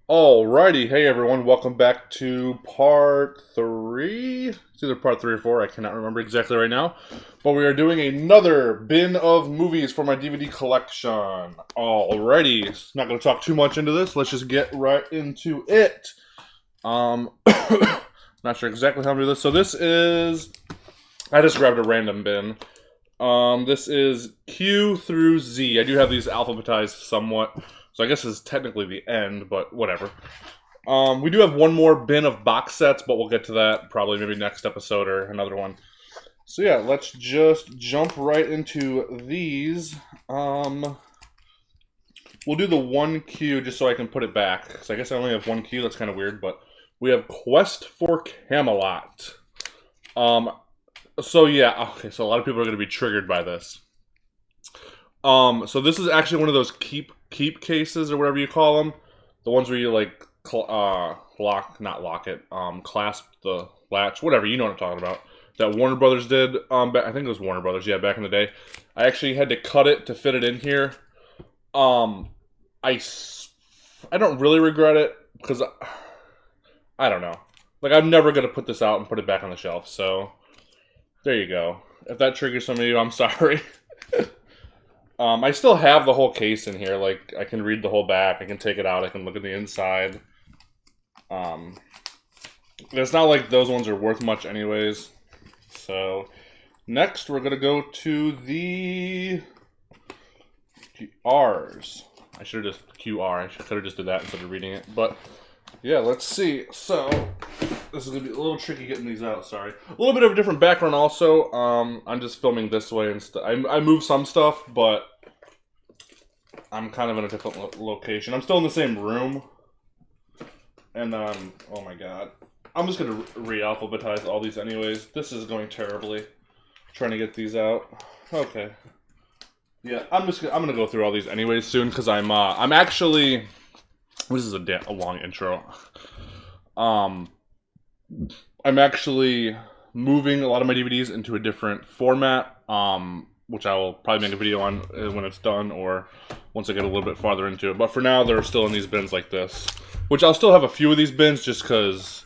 Alrighty, hey everyone, welcome back to part 3. It's either part 3 or 4, I cannot remember exactly right now. But we are doing another bin of movies for my DVD collection. Alrighty, not going to talk too much into this, let's just get right into it. Not sure exactly how to do this. So this is, I just grabbed a random bin. This is Q through Z. I do have these alphabetized somewhat. So I guess this is technically the end, but whatever. We do have one more bin of box sets, but we'll get to that probably maybe next episode or another one. So yeah, let's just jump right into these. We'll do the 1Q just so I can put it back. Because I guess I only have 1Q, that's kind of weird, but we have Quest for Camelot. So yeah, okay, so a lot of people are going to be triggered by this. So this is actually one of those keep cases or whatever you call them, the ones where you like clasp the latch, whatever, you know what I'm talking about. That Warner Brothers did. I think it was Warner Brothers, yeah, back in the day. I actually had to cut it to fit it in here. I don't really regret it because I don't know. Like I'm never gonna put this out and put it back on the shelf. So there you go. If that triggers some of you, I'm sorry. I still have the whole case in here. Like, I can read the whole back. I can take it out. I can look at the inside. It's not like those ones are worth much anyways. So, next we're going to go to the R's. I should have just QR. I could have just did that instead of reading it. But, yeah, let's see. So, this is going to be a little tricky getting these out, sorry. A little bit of a different background also. I'm just filming this way instead. I moved some stuff, but I'm kind of in a different location. I'm still in the same room. And, oh my god. I'm just going to re-alphabetize all these anyways. This is going terribly. Trying to get these out. Okay. Yeah, I'm going to go through all these anyways soon, because I'm actually... This is a long intro. I'm actually moving a lot of my DVDs into a different format, which I will probably make a video on when it's done, or once I get a little bit farther into it. But for now, they're still in these bins like this, which I'll still have a few of these bins just because,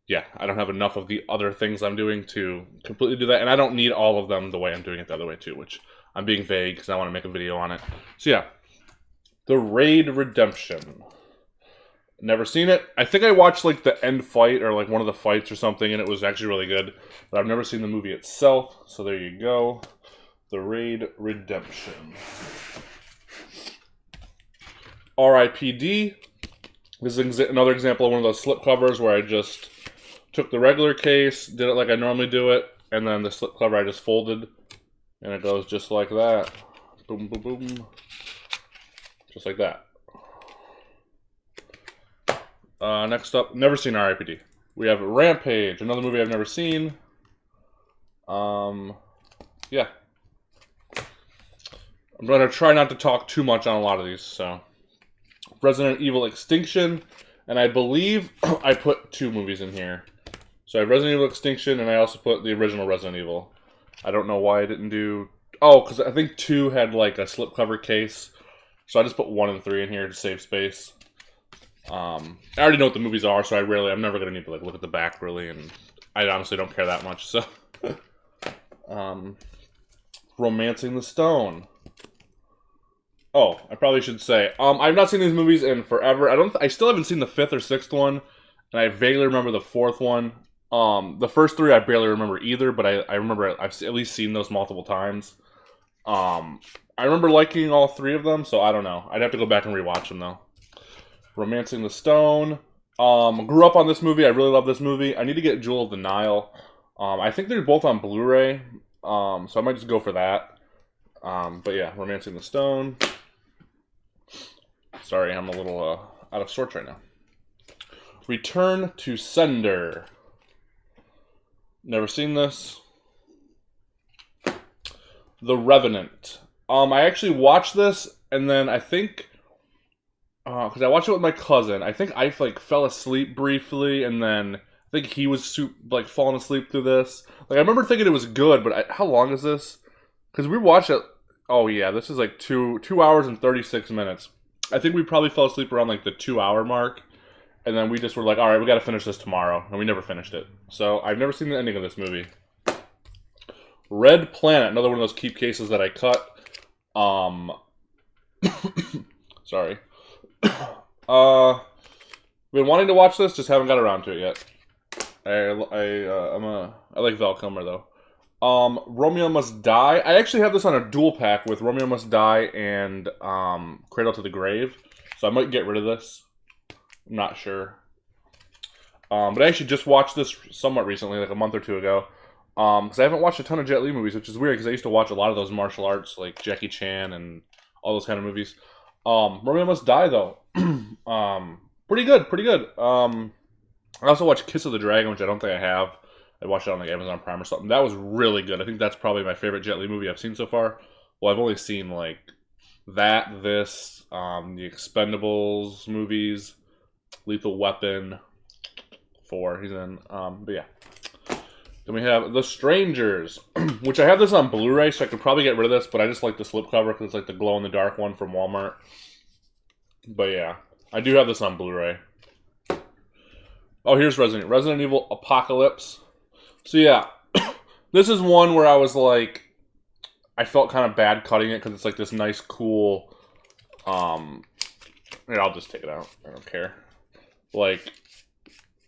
yeah, I don't have enough of the other things I'm doing to completely do that, and I don't need all of them the way I'm doing it the other way too, which I'm being vague because I want to make a video on it. So yeah, The Raid Redemption. Never seen it. I think I watched like the end fight or like one of the fights or something, and it was actually really good. But I've never seen the movie itself, so there you go. The Raid Redemption. R.I.P.D. This is another example of one of those slipcovers where I just took the regular case, did it like I normally do it, and then the slipcover I just folded, and it goes just like that. Boom, boom, boom. Just like that. Next up, never seen R.I.P.D. We have Rampage, another movie I've never seen. Yeah. I'm going to try not to talk too much on a lot of these, so. Resident Evil Extinction, and I believe I put 2 movies in here. So I have Resident Evil Extinction, and I also put the original Resident Evil. I don't know why I didn't do... Oh, because I think 2 had like a slipcover case. So I just put 1 and 3 in here to save space. I already know what the movies are, so I'm never going to need to like look at the back really, and I honestly don't care that much, so. Romancing the Stone. Oh, I probably should say, I've not seen these movies in forever. I still haven't seen the 5th or 6th one, and I vaguely remember the 4th one. The first 3 I barely remember either, but I remember I've at least seen those multiple times. I remember liking all 3 of them, so I don't know. I'd have to go back and rewatch them though. Romancing the Stone. Grew up on this movie. I really love this movie. I need to get Jewel of the Nile. I think they're both on Blu-ray, so I might just go for that. But yeah, Romancing the Stone. Sorry, I'm a little out of sorts right now. Return to Sender. Never seen this. The Revenant. I actually watched this, and then I think... because I watched it with my cousin. I think I like fell asleep briefly, and then I think he was like falling asleep through this. Like I remember thinking it was good, but how long is this? Because we watched it. Oh yeah, this is like two hours and 36 minutes. I think we probably fell asleep around like the 2 hour mark. And then we just were like, all right, we got to finish this tomorrow. And we never finished it. So I've never seen the ending of this movie. Red Planet, another one of those keep cases that I cut. Sorry. Been wanting to watch this, just haven't got around to it yet. I like Val Kilmer though. Romeo Must Die. I actually have this on a dual pack with Romeo Must Die and Cradle to the Grave. So I might get rid of this. I'm not sure. But I actually just watched this somewhat recently, like a month or two ago. Because I haven't watched a ton of Jet Li movies, which is weird because I used to watch a lot of those martial arts, like Jackie Chan and all those kind of movies. Romeo Must Die though. Pretty good, pretty good. I also watched Kiss of the Dragon, which I don't think I have. I watched it on like Amazon Prime or something. That was really good. I think that's probably my favorite Jet Li movie I've seen so far. Well, I've only seen like that, this, the Expendables movies, Lethal Weapon 4 he's in. But yeah. Then we have The Strangers, which I have this on Blu-ray, so I could probably get rid of this, but I just like the slipcover because it's like the glow-in-the-dark one from Walmart. But yeah, I do have this on Blu-ray. Oh, here's Resident Evil Apocalypse. So yeah, this is one where I was like, I felt kind of bad cutting it because it's like this nice, cool, here, I'll just take it out. I don't care. Like,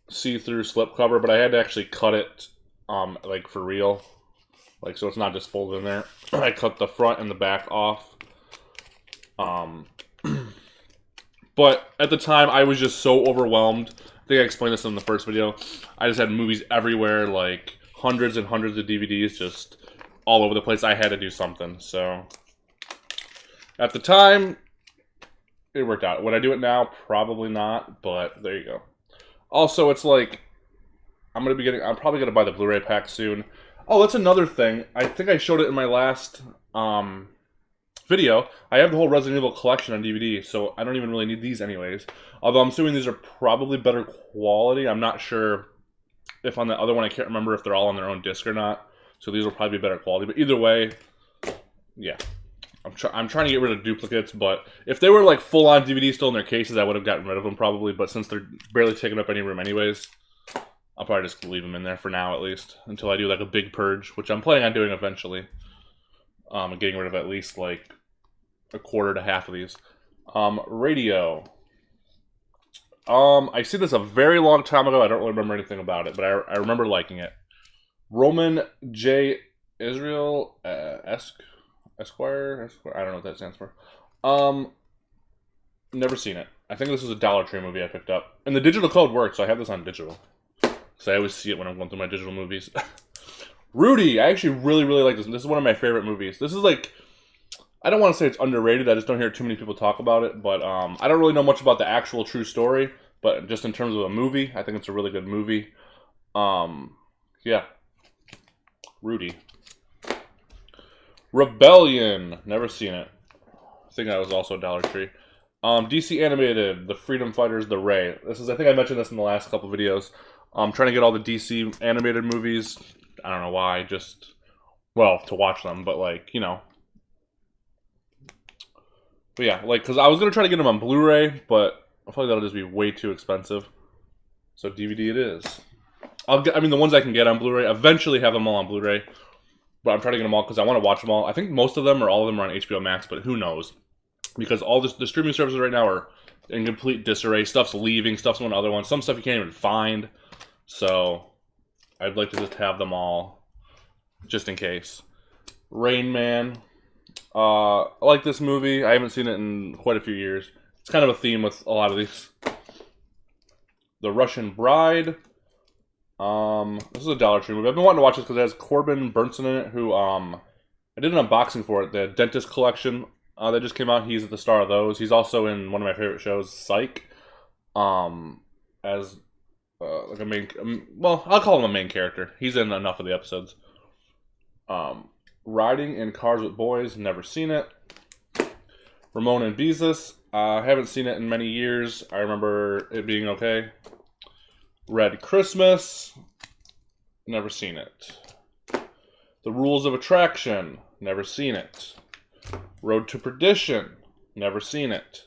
see-through slipcover, but I had to actually cut it, like for real. Like, so it's not just folded in there. I cut the front and the back off. But at the time, I was just so overwhelmed. I think I explained this in the first video. I just had movies everywhere, like hundreds and hundreds of DVDs just all over the place. I had to do something. So at the time, it worked out. Would I do it now? Probably not, but there you go. Also, it's like, I'm probably going to buy the Blu-ray pack soon. Oh, that's another thing. I think I showed it in my last video. I have the whole Resident Evil collection on DVD, so I don't even really need these anyways. Although I'm assuming these are probably better quality. I'm not sure if on the other one, I can't remember if they're all on their own disc or not. So these will probably be better quality. But either way, yeah. I'm trying to get rid of duplicates, but if they were like full-on DVD still in their cases, I would have gotten rid of them probably. But since they're barely taking up any room anyways, I'll probably just leave them in there for now at least. Until I do like a big purge, which I'm planning on doing eventually. And getting rid of at least like a quarter to half of these. Radio. I see this a very long time ago. I don't really remember anything about it, but I remember liking it. Roman J. Israel Esquire. I don't know what that stands for. Never seen it. I think this was a Dollar Tree movie I picked up. And the digital code works, so I have this on digital. So I always see it when I'm going through my digital movies. Rudy! I actually really, really like this. This is one of my favorite movies. This is like, I don't want to say it's underrated. I just don't hear too many people talk about it. But I don't really know much about the actual true story. But just in terms of a movie, I think it's a really good movie. Yeah. Rudy. Rebellion. Never seen it. I think that was also Dollar Tree. DC Animated. The Freedom Fighters. The Ray. This is, I think I mentioned this in the last couple videos. I'm trying to get all the DC animated movies. I don't know why. Just, well, to watch them. But like, you know. But yeah, like, because I was going to try to get them on Blu-ray, but I feel like that'll just be way too expensive. So DVD it is. I mean, the ones I can get on Blu-ray, eventually have them all on Blu-ray. But I'm trying to get them all because I want to watch them all. I think most of them or all of them are on HBO Max, but who knows? Because all the streaming services right now are in complete disarray. Stuff's leaving, stuff's going to other ones. Some stuff you can't even find. So I'd like to just have them all, just in case. Rain Man. I like this movie. I haven't seen it in quite a few years. It's kind of a theme with a lot of these. The Russian Bride. This is a Dollar Tree movie. I've been wanting to watch this because it has Corbin Burnson in it, who, I did an unboxing for it, the Dentist Collection, that just came out. He's the star of those. He's also in one of my favorite shows, Psych, as, like a main, well, I'll call him a main character. He's in enough of the episodes. Riding in Cars with Boys, never seen it. Ramon and Beezus, haven't seen it in many years. I remember it being okay. Red Christmas, never seen it. The Rules of Attraction, never seen it. Road to Perdition, never seen it.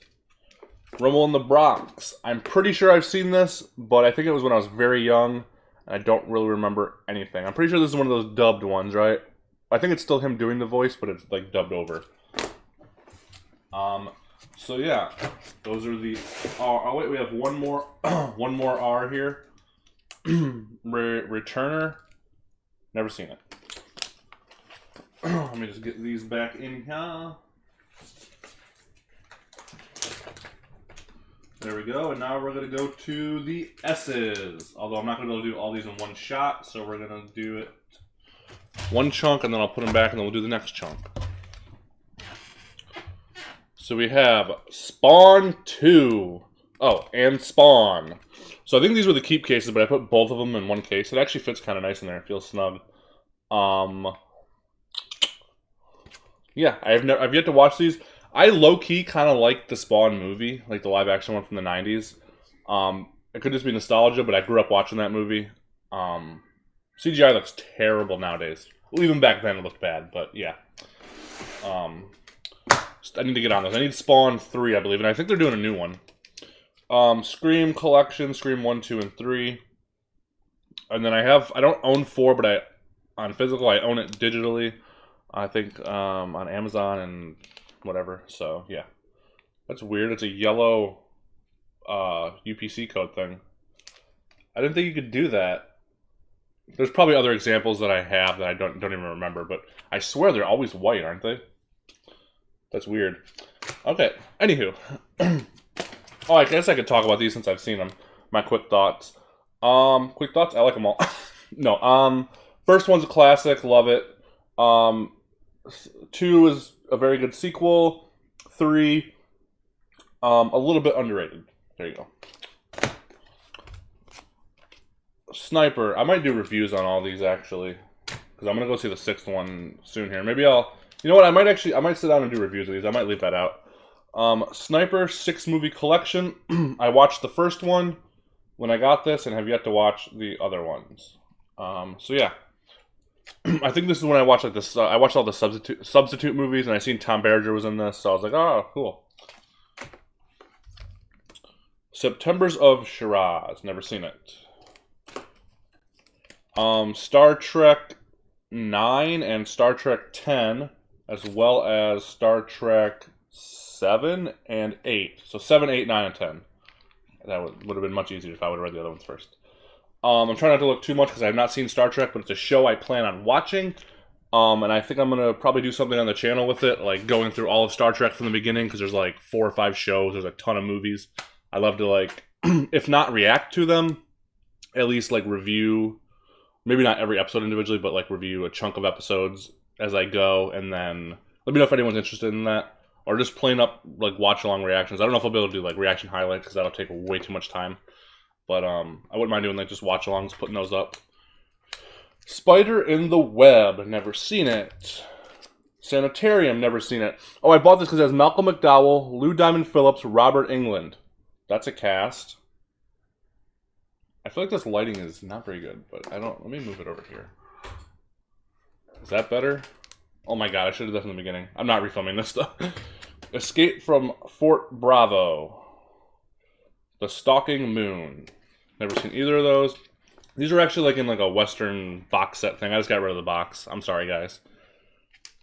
Rumble in the Bronx. I'm pretty sure I've seen this, but I think it was when I was very young, and I don't really remember anything. I'm pretty sure this is one of those dubbed ones, right? I think it's still him doing the voice, but it's like dubbed over. So yeah, those are the. Oh wait, we have one more, one more R here. Returner. Never seen it. Let me just get these back in here. There we go, and now we're going to go to the S's. Although I'm not going to be able to do all these in one shot, so we're going to do it one chunk, and then I'll put them back, and then we'll do the next chunk. So we have Spawn 2. Oh, and Spawn. So I think these were the keep cases, but I put both of them in one case. It actually fits kind of nice in there. It feels snug. Yeah, I've yet to watch these. I low-key kind of like the Spawn movie, like the live-action one from the 90s. It could just be nostalgia, but I grew up watching that movie. CGI looks terrible nowadays. Well, even back then it looked bad, but yeah. I need to get on those. I need Spawn 3, I believe, and I think they're doing a new one. Scream Collection, Scream 1, 2, and 3. And then I don't own 4, but on physical, I own it digitally. I think on Amazon and whatever. So yeah, that's weird. It's a yellow UPC code thing. I didn't think you could do that. There's probably other examples that I have that I don't even remember, but I swear they're always white, aren't they? That's weird. Okay. Anywho, oh, I guess I could talk about these since I've seen them. My quick thoughts. Quick thoughts. I like them all. No. First one's a classic. Love it. 2 is a very good sequel. 3, a little bit underrated. There you go. Sniper. I might do reviews on all these actually, because I'm gonna go see the 6th one soon here. Maybe I'll. You know what? I might sit down and do reviews of these. I might leave that out. Sniper 6-movie collection. I watched the first one when I got this, and have yet to watch the other ones. So yeah. I think this is when I watched like this. I watched all the substitute movies, and I seen Tom Berenger was in this, so I was like, oh, cool. Septembers of Shiraz. Never seen it. Star Trek 9 and Star Trek 10, as well as Star Trek 7 and 8. So 7, 8, 9, and 10. That would have been much easier if I would have read the other ones first. I'm trying not to look too much because I have not seen Star Trek, but it's a show I plan on watching. And I think I'm going to probably do something on the channel with it, like going through all of Star Trek from the beginning, because there's like 4 or 5 shows, there's a ton of movies. I love to, like, if not react to them, at least like review, maybe not every episode individually, but like review a chunk of episodes as I go, and then let me know if anyone's interested in that, or just plain up like watch-along reactions. I don't know if I'll be able to do like reaction highlights, because that'll take way too much time. But I wouldn't mind doing like just watch-alongs, putting those up. Spider in the Web, never seen it. Sanitarium, never seen it. Oh, I bought this because it has Malcolm McDowell, Lou Diamond Phillips, Robert Englund. That's a cast. I feel like this lighting is not very good, but I don't. Let me move it over here. Is that better? Oh my god, I should have done that from the beginning. I'm not refilming this stuff. Escape from Fort Bravo. The Stalking Moon. Never seen either of those. These are actually like in like a Western box set thing. I just got rid of the box. I'm sorry, guys.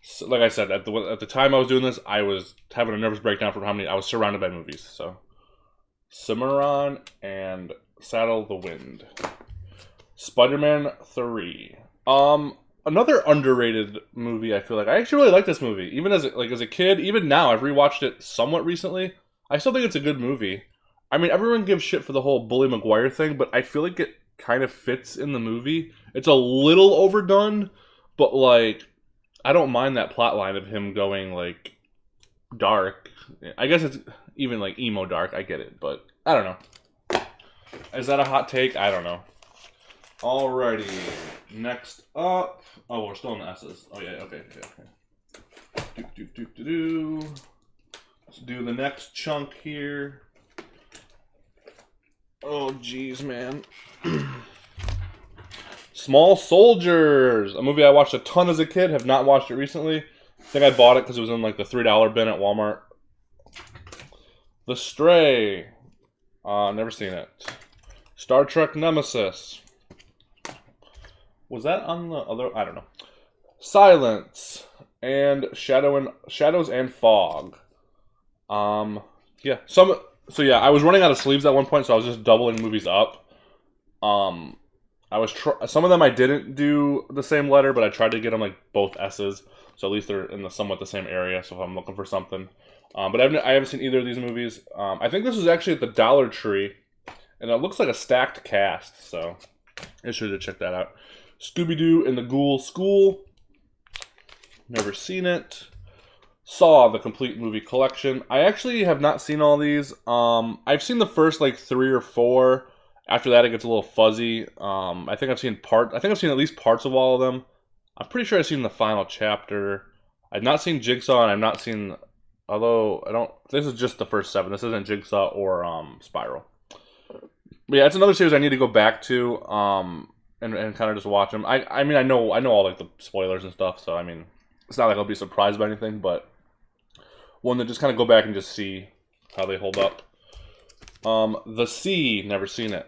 So, like I said, at the time I was doing this, I was having a nervous breakdown from how many I was surrounded by movies. So, Cimarron and Saddle the Wind. Spider-Man 3. Another underrated movie. I feel like I actually really like this movie. Even as a kid, even now, I've rewatched it somewhat recently. I still think it's a good movie. I mean, everyone gives shit for the whole Bully Maguire thing, but I feel like it kind of fits in the movie. It's a little overdone, but like, I don't mind that plot line of him going like dark. I guess it's even like emo dark. I get it, but I don't know. Is that a hot take? I don't know. Alrighty, next up. Oh, we're still in the S's. Oh yeah, okay. Let's do the next chunk here. Oh, jeez, man. Small Soldiers, a movie I watched a ton as a kid. Have not watched it recently. I think I bought it because it was in like the $3 bin at Walmart. The Stray. Never seen it. Star Trek Nemesis. Was that on the other? I don't know. Silence and Shadows and Fog. Yeah. So yeah, I was running out of sleeves at one point, so I was just doubling movies up. I was some of them I didn't do the same letter, but I tried to get them like both S's, so at least they're in the somewhat the same area. So if I'm looking for something, but I haven't seen either of these movies. I think this was actually at the Dollar Tree, and it looks like a stacked cast, so I should check that out. Scooby-Doo and the Ghoul School. Never seen it. Saw the complete movie collection. I actually have not seen all these. I've seen the first like 3 or 4. After that, it gets a little fuzzy. I think I've seen at least parts of all of them. I'm pretty sure I've seen the final chapter. I've not seen Jigsaw, and I've not seen. Although I don't. This is just the first 7. This isn't Jigsaw or Spiral. But yeah, it's another series I need to go back to. And kind of just watch them. I mean I know all like the spoilers and stuff, so I mean it's not like I'll be surprised by anything, but one that just kind of go back and just see how they hold up. The Sea, never seen it.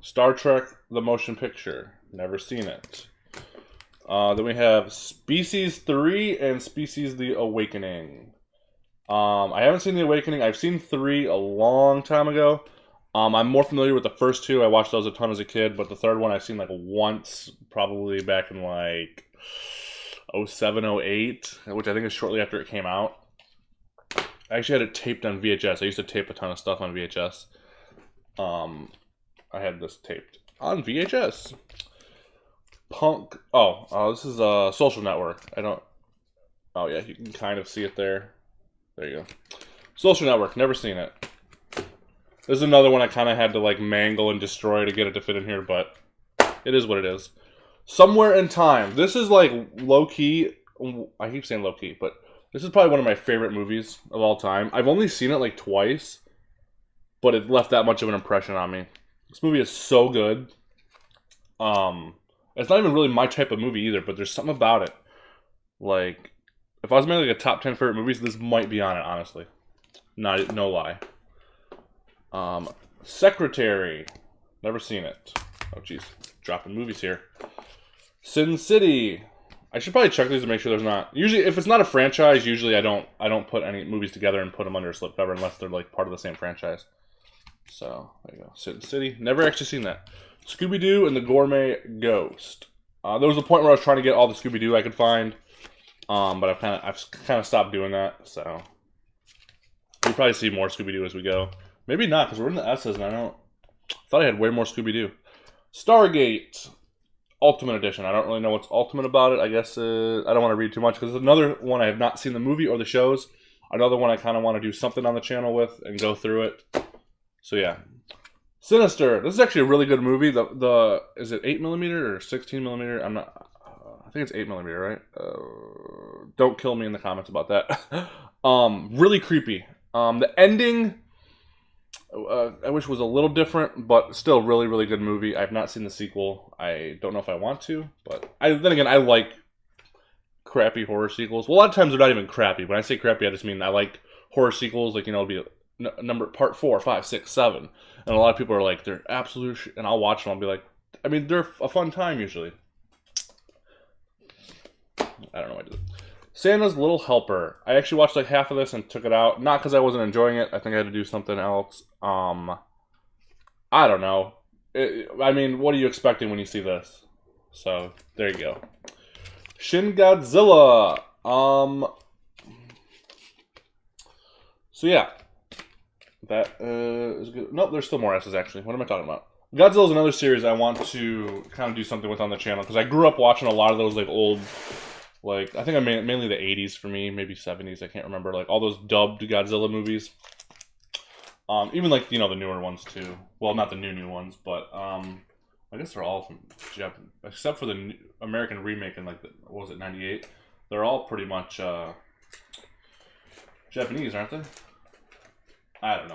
Star Trek the Motion Picture, never seen it. Then we have Species 3 and Species the Awakening. I haven't seen The Awakening. I've seen 3 a long time ago. I'm more familiar with the first 2. I watched those a ton as a kid, but the third one I've seen like once, probably back in like 07, 08, which I think is shortly after it came out. I actually had it taped on VHS. I used to tape a ton of stuff on VHS. I had this taped on VHS. Punk. This is a Social Network. Oh yeah, you can kind of see it there. There you go. Social Network. Never seen it. This is another one I kind of had to like mangle and destroy to get it to fit in here, but it is what it is. Somewhere in Time. This is like low-key. I keep saying low-key, but this is probably one of my favorite movies of all time. I've only seen it like twice, but it left that much of an impression on me. This movie is so good. It's not even really my type of movie either, but there's something about it. Like, if I was making like a top 10 favorite movies, this might be on it, honestly. No lie. Secretary. Never seen it. Oh, jeez. Dropping movies here. Sin City. I should probably check these to make sure there's not. Usually, if it's not a franchise, usually I don't put any movies together and put them under a slipcover unless they're like part of the same franchise. So, there you go. Sin City. Never actually seen that. Scooby-Doo and the Gourmet Ghost. There was a point where I was trying to get all the Scooby-Doo I could find. But I've kind of stopped doing that, so. You'll probably see more Scooby-Doo as we go. Maybe not, because we're in the S's and I thought I had way more Scooby-Doo. Stargate Ultimate Edition. I don't really know what's ultimate about it. I guess I don't want to read too much because it's another one I have not seen the movie or the shows. Another one I kind of want to do something on the channel with and go through it. So yeah. Sinister. This is actually a really good movie. Is it 8mm or 16mm? I'm not. I think it's 8mm, right? Don't kill me in the comments about that. Really creepy. The ending. I wish it was a little different, but still really, really good movie. I've not seen the sequel. I don't know if I want to, but then again, I like crappy horror sequels. Well, a lot of times they're not even crappy. When I say crappy, I just mean I like horror sequels. Like, it'll be part 4, 5, 6, 7. And a lot of people are like, they're absolute shit. And I'll watch them. I'll be like, I mean, they're a fun time usually. I don't know why I did it. Santa's Little Helper. I actually watched like half of this and took it out. Not because I wasn't enjoying it. I think I had to do something else. I don't know. I mean, what are you expecting when you see this? So, there you go. Shin Godzilla. So yeah. That is good. Nope, there's still more S's actually. What am I talking about? Godzilla is another series I want to kind of do something with on the channel. Because I grew up watching a lot of those like old... Like, I think mainly the 80s for me, maybe 70s, I can't remember. Like, all those dubbed Godzilla movies. Even, like, the newer ones, too. Well, not the new ones, but, I guess they're all from Japan. Except for the American remake in, like, what was it, 98? They're all pretty much, Japanese, aren't they? I don't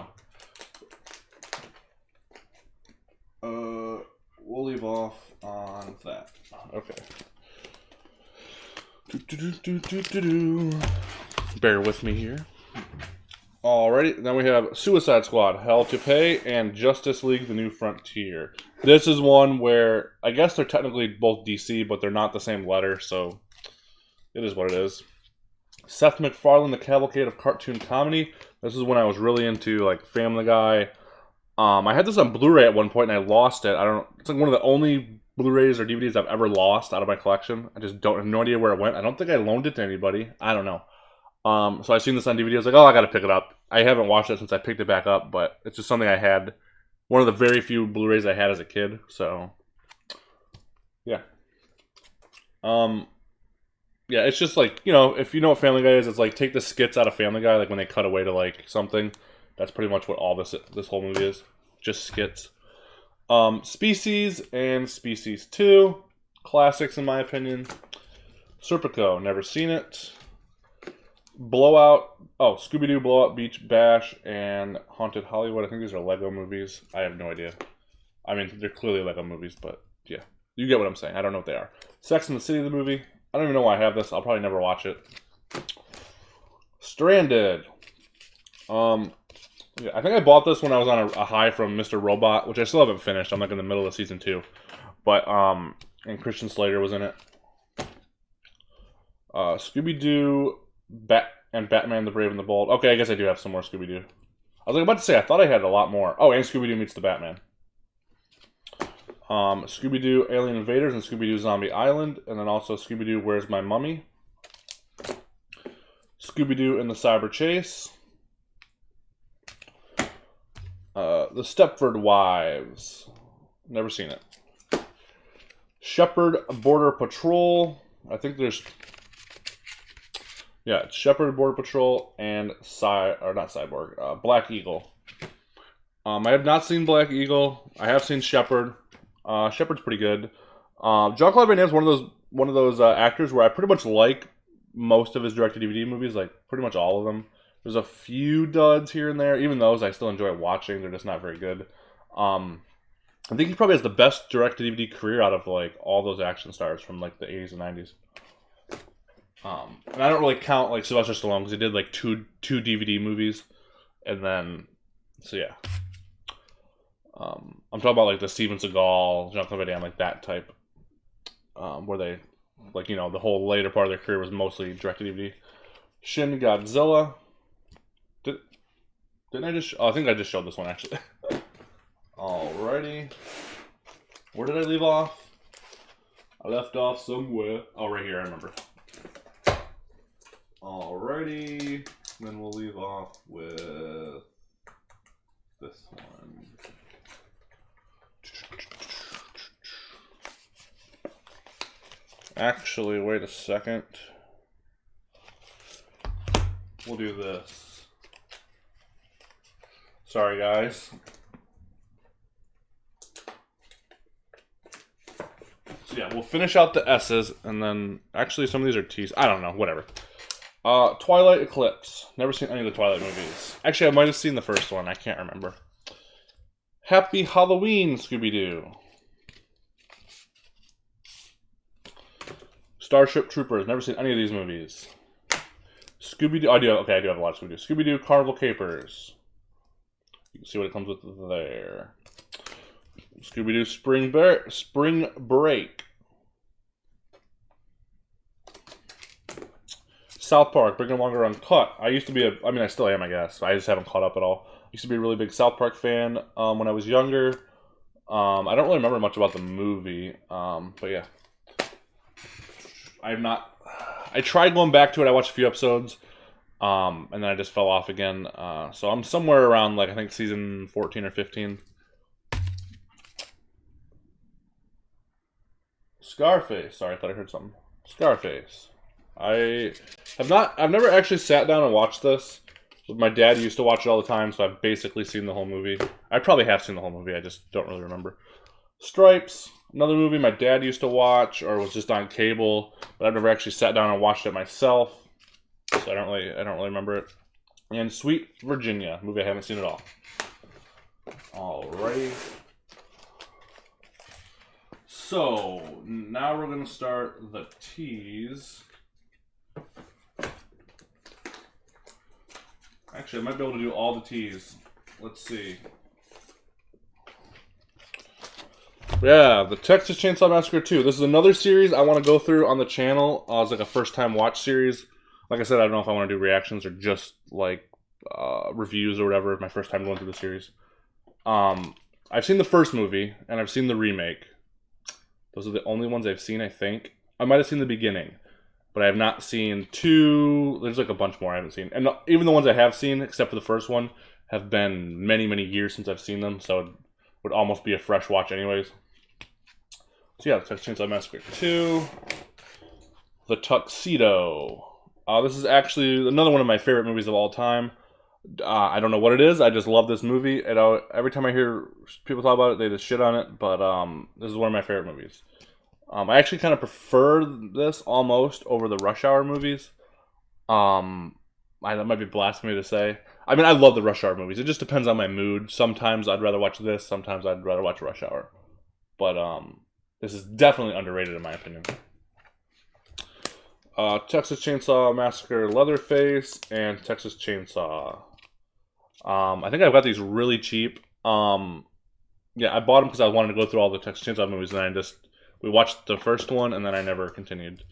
know. We'll leave off on that. Okay. Bear with me here. Alrighty, then we have Suicide Squad, Hell to Pay, and Justice League, The New Frontier. This is one where, I guess they're technically both DC, but they're not the same letter, so it is what it is. Seth MacFarlane, The Cavalcade of Cartoon Comedy. This is when I was really into, like, Family Guy. I had this on Blu-ray at one point, and I lost it. It's like one of the only Blu-rays or DVDs I've ever lost out of my collection. I just have no idea where it went. I don't think I loaned it to anybody. I don't know. So I seen this on DVD. I was like, oh, I gotta pick it up. I haven't watched it since I picked it back up, but it's just something I had. One of the very few Blu-rays I had as a kid. So, yeah. Yeah, it's just like, you know, if you know what Family Guy is, it's like take the skits out of Family Guy, like when they cut away to like something. That's pretty much what all this whole movie is. Just skits. Species and Species 2. Classics in my opinion. Serpico, never seen it. Blowout, Scooby-Doo, Blowout Beach Bash, and Haunted Hollywood. I think these are Lego movies. I have no idea. I mean, they're clearly Lego movies, but yeah. You get what I'm saying. I don't know what they are. Sex and the City, the movie. I don't even know why I have this. I'll probably never watch it. Stranded. Yeah, I think I bought this when I was on a high from Mr. Robot, which I still haven't finished. I'm like in the middle of season 2. But, and Christian Slater was in it. Scooby-Doo, and Batman the Brave and the Bold. Okay, I guess I do have some more Scooby-Doo. I was like, about to say, I thought I had a lot more. Oh, and Scooby-Doo Meets the Batman. Scooby-Doo Alien Invaders and Scooby-Doo Zombie Island. And then also Scooby-Doo Where's My Mummy? Scooby-Doo in the Cyber Chase. The Stepford Wives. Never seen it. Shepherd Border Patrol. I think there's... Yeah, it's Shepherd Border Patrol and not Cyborg, Black Eagle. I have not seen Black Eagle. I have seen Shepherd. Shepherd's pretty good. Jean-Claude Van Damme's one of those actors where I pretty much like most of his direct-to-DVD movies, like pretty much all of them. There's a few duds here and there. Even those I still enjoy watching. They're just not very good. I think he probably has the best direct-to-DVD career out of like all those action stars from like the 80s and 90s. And I don't really count like Sylvester Stallone because he did like two DVD movies, and then so yeah. I'm talking about like the Steven Seagal, Jean-Claude Van Damme, like that type, where they like, you know, the whole later part of their career was mostly direct to DVD. Shin Godzilla. Didn't I just? Oh, I think I just showed this one actually. Alrighty. Where did I leave off? I left off somewhere. Oh, right here. I remember. Alrighty, then we'll leave off with this one. Actually, wait a second. We'll do this. Sorry, guys. So yeah, we'll finish out the S's, and then actually some of these are T's. I don't know, whatever. Twilight Eclipse. Never seen any of the Twilight movies. Actually, I might have seen the first one. I can't remember. Happy Halloween, Scooby-Doo. Starship Troopers. Never seen any of these movies. Scooby-Doo. I do have a lot of Scooby-Doo. Scooby-Doo Carnival Capers. You can see what it comes with there. Scooby-Doo Spring Break. South Park, Bring It Longer Uncut. I used to be I still am, I guess. I just haven't caught up at all. I used to be a really big South Park fan when I was younger. I don't really remember much about the movie, but yeah. I tried going back to it. I watched a few episodes, and then I just fell off again. So I'm somewhere around, like, I think season 14 or 15. Scarface. Sorry, I thought I heard something. Scarface. I've never actually sat down and watched this. My dad used to watch it all the time, so I've basically seen the whole movie. I probably have seen the whole movie, I just don't really remember. Stripes, another movie my dad used to watch, or was just on cable, but I've never actually sat down and watched it myself, so I don't really remember it. And Sweet Virginia, a movie I haven't seen at all. Alrighty. So, now we're going to start the T's. I Actually, I might be able to do all the T's. Let's see. Yeah, the Texas Chainsaw Massacre 2. This is another series I want to go through on the channel. It's like a first-time watch series. Like I said, I don't know if I want to do reactions or just like reviews or whatever. My first time going through the series. I've seen the first movie and I've seen the remake. Those are the only ones I've seen, I think. I might have seen the beginning, but I have not seen 2. There's like a bunch more I haven't seen. And even the ones I have seen, except for the first one, have been many, many years since I've seen them. So it would almost be a fresh watch anyways. So yeah, Texas Chainsaw Massacre 2. The Tuxedo. This is actually another one of my favorite movies of all time. I don't know what it is. I just love this movie. And every time I hear people talk about it, they just shit on it. But this is one of my favorite movies. I actually kind of prefer this almost over the Rush Hour movies. That might be blasphemy to say. I mean, I love the Rush Hour movies. It just depends on my mood. Sometimes I'd rather watch this. Sometimes I'd rather watch Rush Hour. But this is definitely underrated in my opinion. Texas Chainsaw Massacre Leatherface and Texas Chainsaw. I think I got these really cheap. Yeah, I bought them because I wanted to go through all the Texas Chainsaw movies, and we watched the first one, and then I never continued.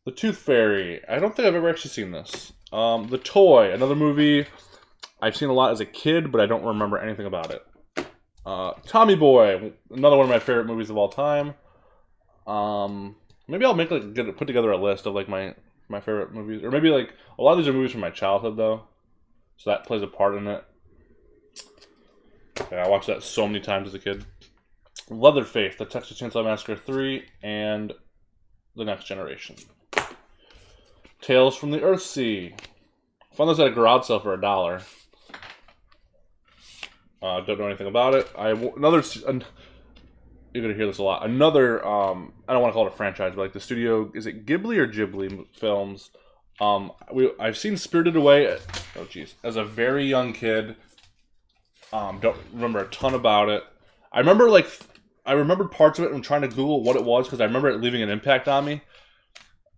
The Tooth Fairy. I don't think I've ever actually seen this. The Toy, another movie I've seen a lot as a kid, but I don't remember anything about it. Tommy Boy, another one of my favorite movies of all time. Maybe I'll make put together a list of like my favorite movies, or maybe like a lot of these are movies from my childhood though, so that plays a part in it. Yeah, I watched that so many times as a kid. Leatherface, The Texas Chainsaw Massacre 3, and The Next Generation. Tales from the Earthsea. Found this at a garage sale for $1. Don't know anything about it. You're gonna hear this a lot. Another, I don't want to call it a franchise, but like the studio, is it Ghibli or Ghibli films? I've seen Spirited Away. Oh jeez, as a very young kid. Don't remember a ton about it. I remember parts of it and trying to Google what it was because I remember it leaving an impact on me.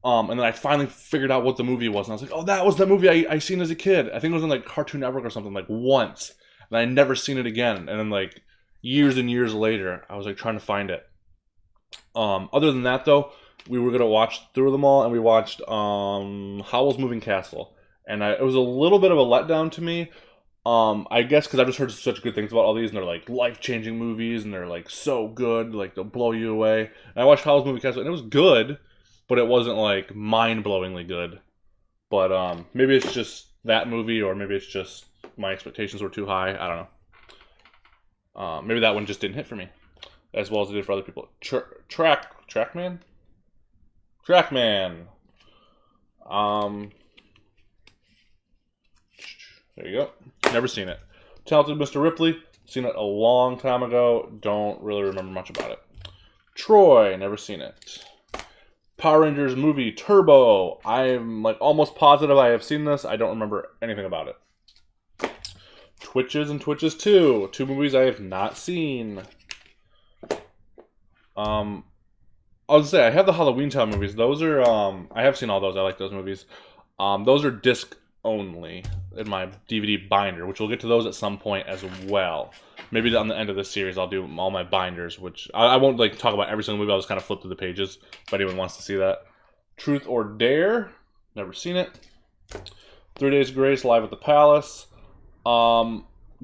And then I finally figured out what the movie was, and I was like, "Oh, that was the movie I seen as a kid. I think it was on like Cartoon Network or something, like once, and I never seen it again." And then like years and years later, I was like trying to find it. Other than that, though, we were gonna watch through them all, and we watched Howl's Moving Castle, and it was a little bit of a letdown to me. I guess because I've just heard such good things about all these, and they're like life-changing movies, and they're like so good, like they'll blow you away. And I watched Howl's Moving Castle, and it was good, but it wasn't like mind-blowingly good. But maybe it's just that movie, or maybe it's just my expectations were too high. I don't know. Maybe that one just didn't hit for me as well as it did for other people. Trackman. There you go. Never seen it. Talented Mr. Ripley. Seen it a long time ago. Don't really remember much about it. Troy. Never seen it. Power Rangers movie Turbo. I'm like almost positive I have seen this. I don't remember anything about it. Twitches and Twitches 2. 2 movies I have not seen. I'll just say I have the Halloween Town movies. Those are I have seen all those. I like those movies. Those are disc only in my DVD binder, which we'll get to those at some point as well. Maybe on the end of this series I'll do all my binders, which I won't like talk about every single movie. I'll just kind of flip through the pages if anyone wants to see that. Truth or Dare. Never seen it. 3 Days Grace Live at the Palace.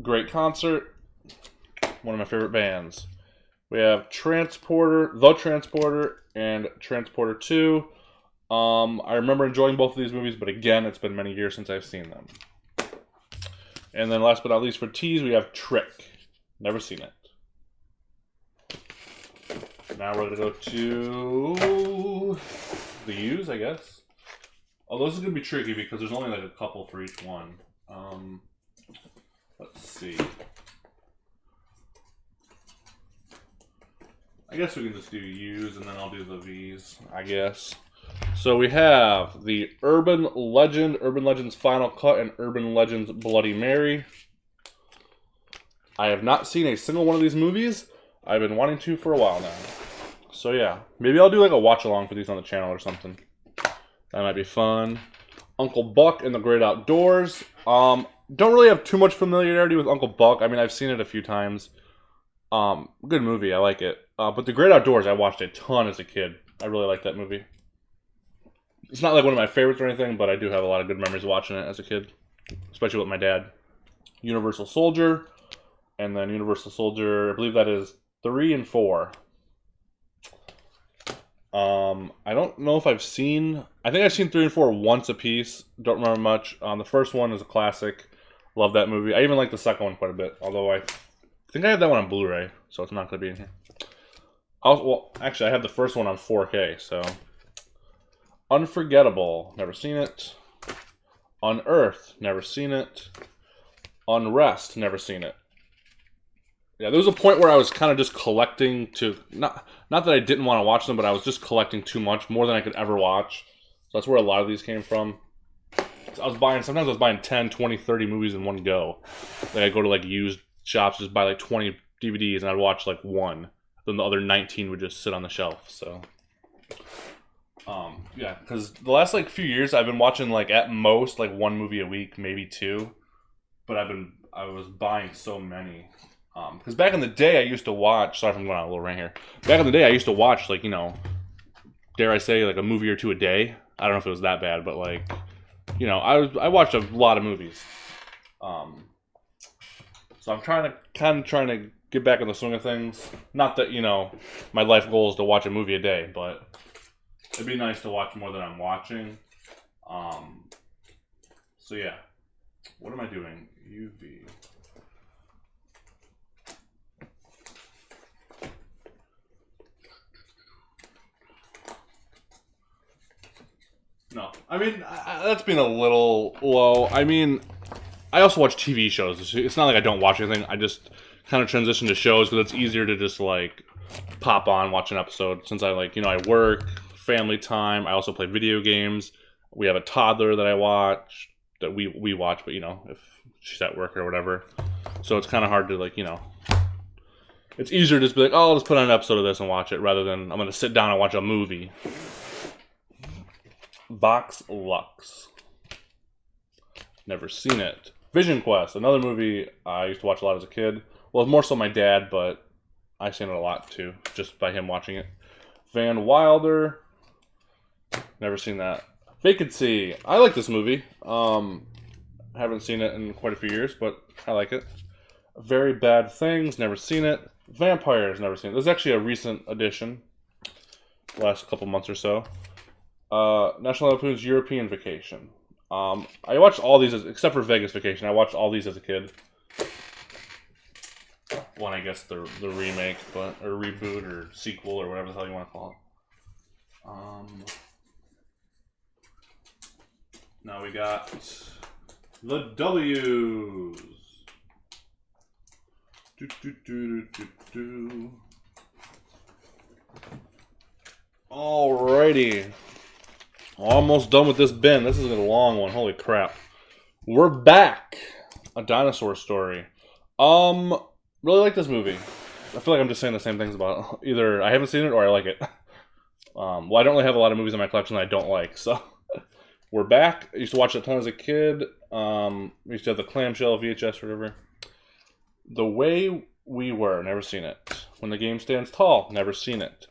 Great concert. One of my favorite bands. We have Transporter, The Transporter, and Transporter 2. I remember enjoying both of these movies, but again, it's been many years since I've seen them. And then last but not least for T's, we have Trick. Never seen it. Now we're going to go to the U's, I guess. Although this is going to be tricky because there's only like a couple for each one. Let's see. I guess we can just do U's and then I'll do the V's, I guess. So we have the Urban Legends Final Cut, and Urban Legends Bloody Mary. I have not seen a single one of these movies. I've been wanting to for a while now. So yeah, maybe I'll do like a watch along for these on the channel or something. That might be fun. Uncle Buck and the Great Outdoors. don't really have too much familiarity with Uncle Buck. I mean, I've seen it a few times. Good movie. I like it. But The Great Outdoors, I watched a ton as a kid. I really like that movie. It's not like one of my favorites or anything, but I do have a lot of good memories watching it as a kid, especially with my dad. Universal Soldier, and then Universal Soldier, I believe that is 3 and 4. I don't know if I've seen. I think I've seen 3 and 4 once a piece. Don't remember much. The first one is a classic. Love that movie. I even like the second one quite a bit. Although I think I have that one on Blu-ray, so it's not going to be in here. Well, actually, I have the first one on 4K. So, Unforgettable, never seen it. Unearthed, never seen it. Unrest, never seen it. Yeah, there was a point where I was kind of just collecting to not that I didn't want to watch them, but I was just collecting too much, more than I could ever watch. So that's where a lot of these came from. Sometimes I was buying 10, 20, 30 movies in one go. Like I'd go to like used shops, just buy like 20 DVDs, and I'd watch like one. Then the other 19 would just sit on the shelf. So, yeah, because the last like few years I've been watching like at most like one movie a week, maybe two. But I was buying so many. Because back in the day, I used to watch. Sorry if I'm going on a little rant here. Back in the day, I used to watch like dare I say like a movie or two a day. I don't know if it was that bad, but like I watched a lot of movies. So I'm trying to get back in the swing of things. Not that my life goal is to watch a movie a day, but it'd be nice to watch more than I'm watching. So yeah, what am I doing? UV. No, I mean that's been a little low. I mean, I also watch TV shows. It's not like I don't watch anything. I just kind of transition to shows because it's easier to just like pop on, watch an episode. Since I I work, family time. I also play video games. We have a toddler that I watch, that we watch, but if she's at work or whatever. So it's kind of hard to it's easier to just be like, oh, I'll just put on an episode of this and watch it rather than I'm going to sit down and watch a movie. Vox Lux. Never seen it. Vision Quest, another movie I used to watch a lot as a kid. Well, more so my dad, but I've seen it a lot too, just by him watching it. Van Wilder. Never seen that. Vacancy. I like this movie. Haven't seen it in quite a few years, but I like it. Very Bad Things. Never seen it. Vampires. Never seen it. This is actually a recent addition. Last couple months or so. National Lampoon's European Vacation. I watched all these except for Vegas Vacation. I watched all these as a kid. One, I guess the remake, or reboot, or sequel, or whatever the hell you want to call it. Now we got the W's. Alrighty. Almost done with this bin. This is a long one. Holy crap. We're back. A Dinosaur Story. Really like this movie. I feel like I'm just saying the same things about it. Either I haven't seen it or I like it. Well, I don't really have a lot of movies in my collection that I don't like, so. We're back. I used to watch it a ton as a kid. We used to have the clamshell VHS or whatever. The Way We Were. Never seen it. When the Game Stands Tall. Never seen it.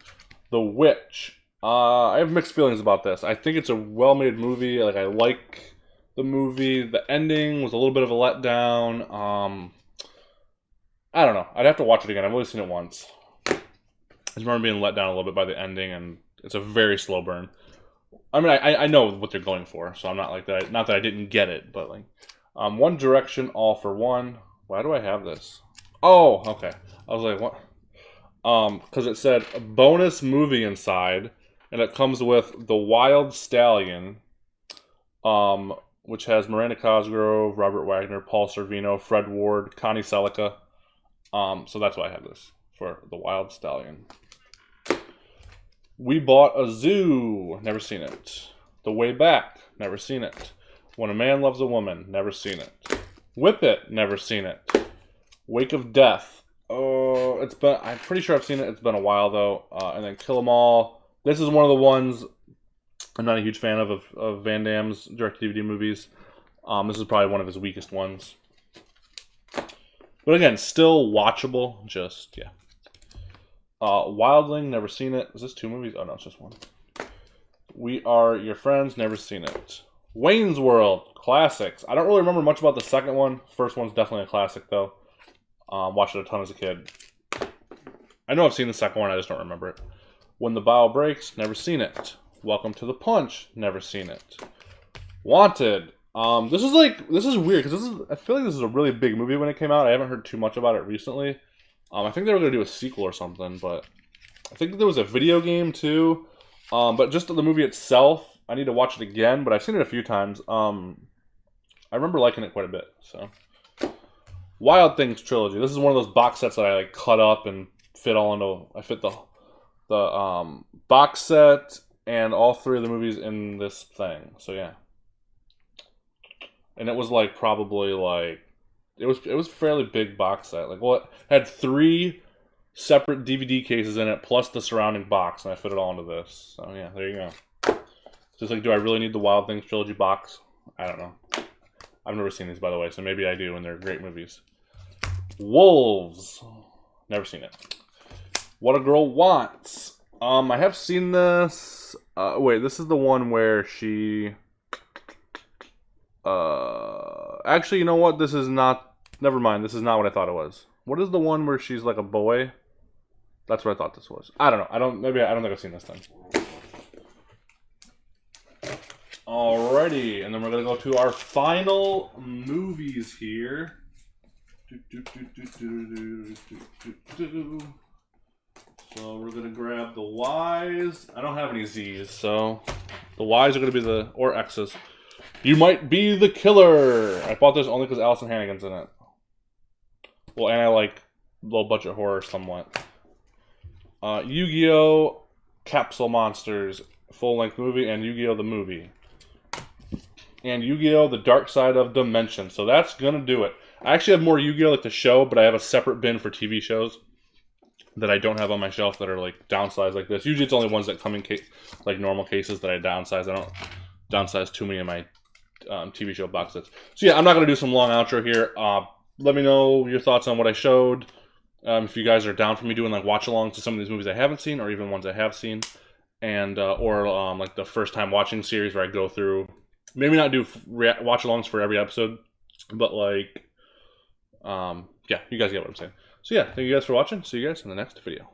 The Witch. I have mixed feelings about this. I think it's a well-made movie. Like, I like the movie. The ending was a little bit of a letdown. I don't know. I'd have to watch it again. I've only seen it once. I just remember being let down a little bit by the ending, and it's a very slow burn. I mean, I know what they're going for, so I'm not like that. Not that I didn't get it, but like, One Direction, All for One. Why do I have this? Oh, okay. I was like, what? Because it said a bonus movie inside, and it comes with The Wild Stallion, which has Miranda Cosgrove, Robert Wagner, Paul Sorvino, Fred Ward, Connie Selica. So that's why I have this, for The Wild Stallion. We Bought a Zoo. Never seen it. The Way Back. Never seen it. When a Man Loves a Woman. Never seen it. Whip It. Never seen it. Wake of Death. Oh, I'm pretty sure I've seen it. It's been a while though. And then Kill 'Em All. This is one of the ones I'm not a huge fan of Van Damme's direct-to-DVD movies. This is probably one of his weakest ones. But again, still watchable. Just, yeah. Wildling, never seen it. Is this 2 movies? Oh, no, it's just 1. We Are Your Friends, never seen it. Wayne's World, classics. I don't really remember much about the second one. First one's definitely a classic, though. Watched it a ton as a kid. I know I've seen the second one, I just don't remember it. When the Bow Breaks, never seen it. Welcome to the Punch, never seen it. Wanted. This is weird, because I feel like this is a really big movie when it came out. I haven't heard too much about it recently. I think they were going to do a sequel or something, but I think there was a video game, too. But just the movie itself, I need to watch it again, but I've seen it a few times. I remember liking it quite a bit, so. Wild Things trilogy. This is one of those box sets that I like cut up and fit all into. I fit the box set and all 3 of the movies in this thing. So yeah, and it was like probably like it was a fairly big box set. Like what had 3 separate DVD cases in it plus the surrounding box, and I fit it all into this. So yeah, there you go. Just like, do I really need the Wild Things trilogy box? I don't know. I've never seen these, by the way, so maybe I do, and they're great movies. Wolves. Never seen it. What a Girl Wants. I have seen this. Wait, this is the one where she... Actually, you know what? This is not... Never mind, this is not what I thought it was. What is the one where she's like a boy? That's what I thought this was. I don't know. Maybe I don't think I've seen this then. Alrighty, and then we're going to go to our final movies here. So we're going to grab the Y's. I don't have any Z's, so the Y's are going to be or X's. You Might Be the Killer. I bought this only because Allison Hannigan's in it. Well, and I like low-budget horror somewhat. Yu-Gi-Oh! Capsule Monsters, full-length movie, and Yu-Gi-Oh! The movie. And Yu-Gi-Oh! The Dark Side of Dimension. So that's going to do it. I actually have more Yu-Gi-Oh! Like the show, but I have a separate bin for TV shows that I don't have on my shelf that are like downsized like this. Usually it's only ones that come in like normal cases that I downsize. I don't downsize too many of my TV show box sets. So yeah, I'm not going to do some long outro here. Let me know your thoughts on what I showed. If you guys are down for me doing like watch-alongs to some of these movies I haven't seen, or even ones I have seen. And or like the first time watching series where I go through, maybe not do watch-alongs for every episode, but like, yeah, you guys get what I'm saying. So yeah, thank you guys for watching. See you guys in the next video.